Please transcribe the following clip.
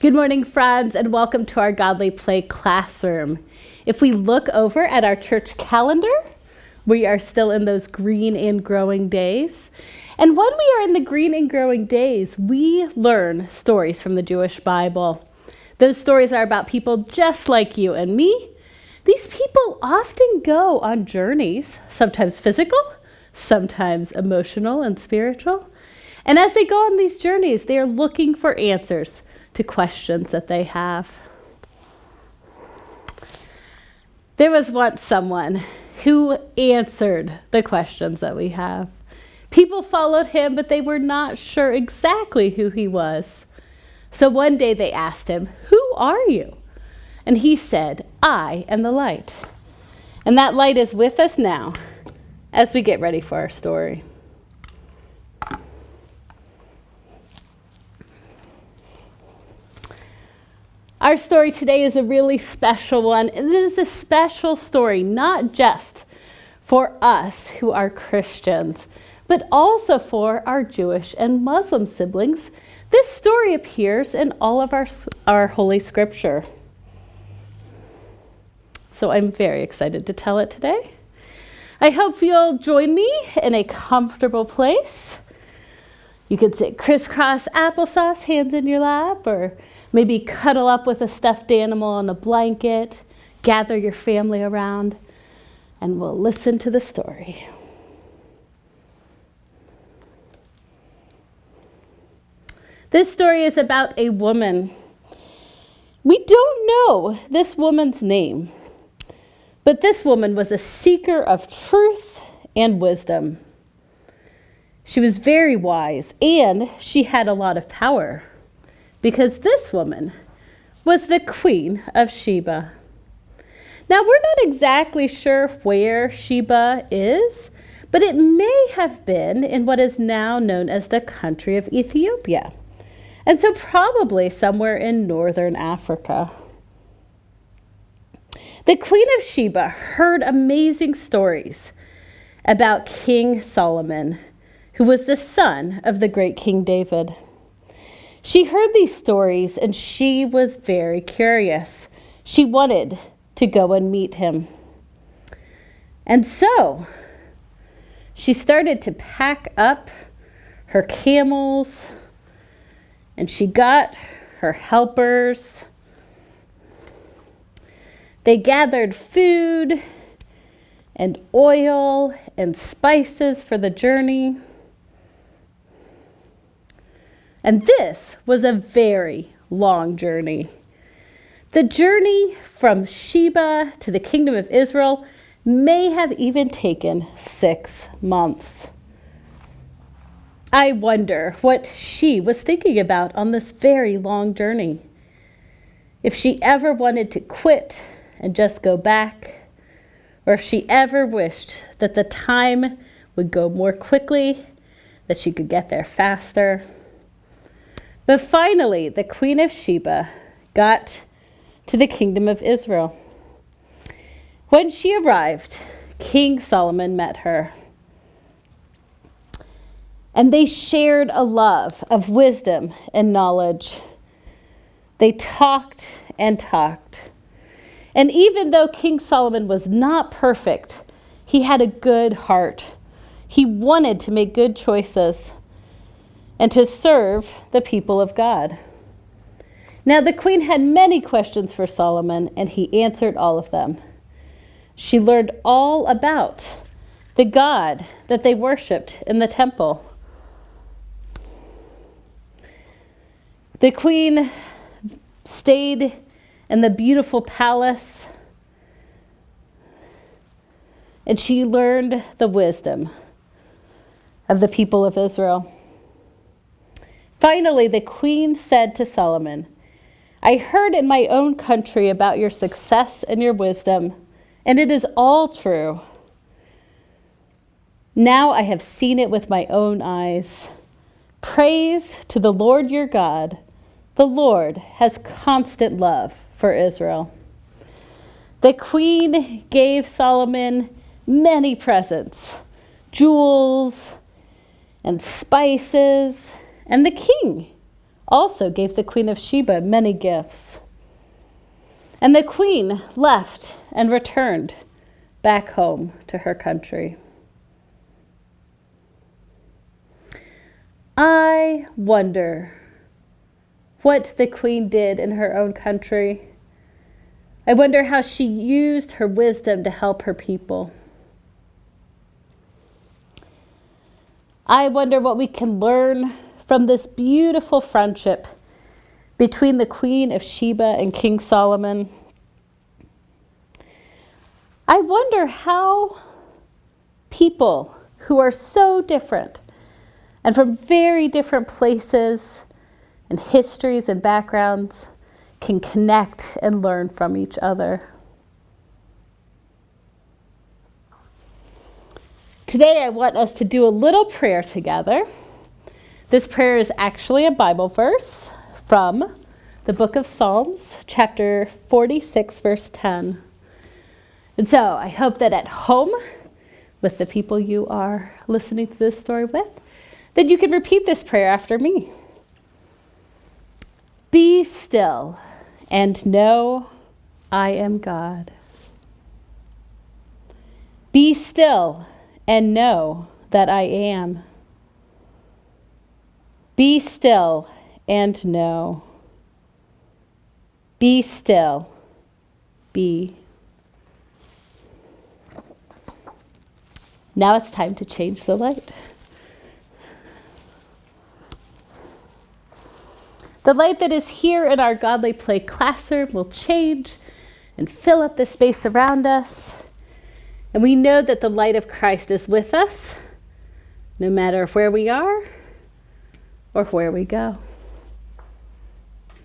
Good morning, friends, and welcome to our Godly Play classroom. If we look over at our church calendar, we are still in those green and growing days. And when we are in the green and growing days, we learn stories from the Jewish Bible. Those stories are about people just like you and me. These people often go on journeys, sometimes physical, sometimes emotional and spiritual. And as they go on these journeys, they are looking for answers to questions that they have. There was once someone who answered the questions that we have. People followed him, but they were not sure exactly who he was. So one day they asked him, "Who are you?" And he said, "I am the light." And that light is with us now as we get ready for our story. Our story today is a really special one. It is a special story, not just for us who are Christians, but also for our Jewish and Muslim siblings. This story appears in all of our Holy Scripture. So I'm very excited to tell it today. I hope you'll join me in a comfortable place. You could sit crisscross applesauce, hands in your lap, or maybe cuddle up with a stuffed animal on a blanket, gather your family around, and we'll listen to the story. This story is about a woman. We don't know this woman's name, but this woman was a seeker of truth and wisdom. She was very wise, and she had a lot of power, because this woman was the Queen of Sheba. Now, we're not exactly sure where Sheba is, but it may have been in what is now known as the country of Ethiopia, and so probably somewhere in northern Africa. The Queen of Sheba heard amazing stories about King Solomon, who was the son of the great King David. She heard these stories and she was very curious. She wanted to go and meet him. And so she started to pack up her camels and she got her helpers. They gathered food and oil and spices for the journey. And this was a very long journey. The journey from Sheba to the kingdom of Israel may have even taken 6 months. I wonder what she was thinking about on this very long journey. If she ever wanted to quit and just go back, or if she ever wished that the time would go more quickly, that she could get there faster. But finally, the Queen of Sheba got to the kingdom of Israel. When she arrived, King Solomon met her. And they shared a love of wisdom and knowledge. They talked and talked. And even though King Solomon was not perfect, he had a good heart. He wanted to make good choices and to serve the people of God. Now the queen had many questions for Solomon, and he answered all of them. She learned all about the God that they worshiped in the temple. The queen stayed in the beautiful palace, and she learned the wisdom of the people of Israel. Finally, the queen said to Solomon, "I heard in my own country about your success and your wisdom, and it is all true. Now I have seen it with my own eyes. Praise to the Lord your God. The Lord has constant love for Israel." The queen gave Solomon many presents, jewels and spices, and the king also gave the Queen of Sheba many gifts. And the queen left and returned back home to her country. I wonder what the queen did in her own country. I wonder how she used her wisdom to help her people. I wonder what we can learn from this beautiful friendship between the Queen of Sheba and King Solomon. I wonder how people who are so different and from very different places and histories and backgrounds can connect and learn from each other. Today I want us to do a little prayer together. This prayer is actually a Bible verse from the book of Psalms, chapter 46, verse 10. And so I hope that at home, with the people you are listening to this story with, that you can repeat this prayer after me. Be still and know I am God. Be still and know that I am. Be still and know. Be still. Be. Now it's time to change the light. The light that is here in our Godly Play classroom will change and fill up the space around us. And we know that the light of Christ is with us, no matter where we are or where we go.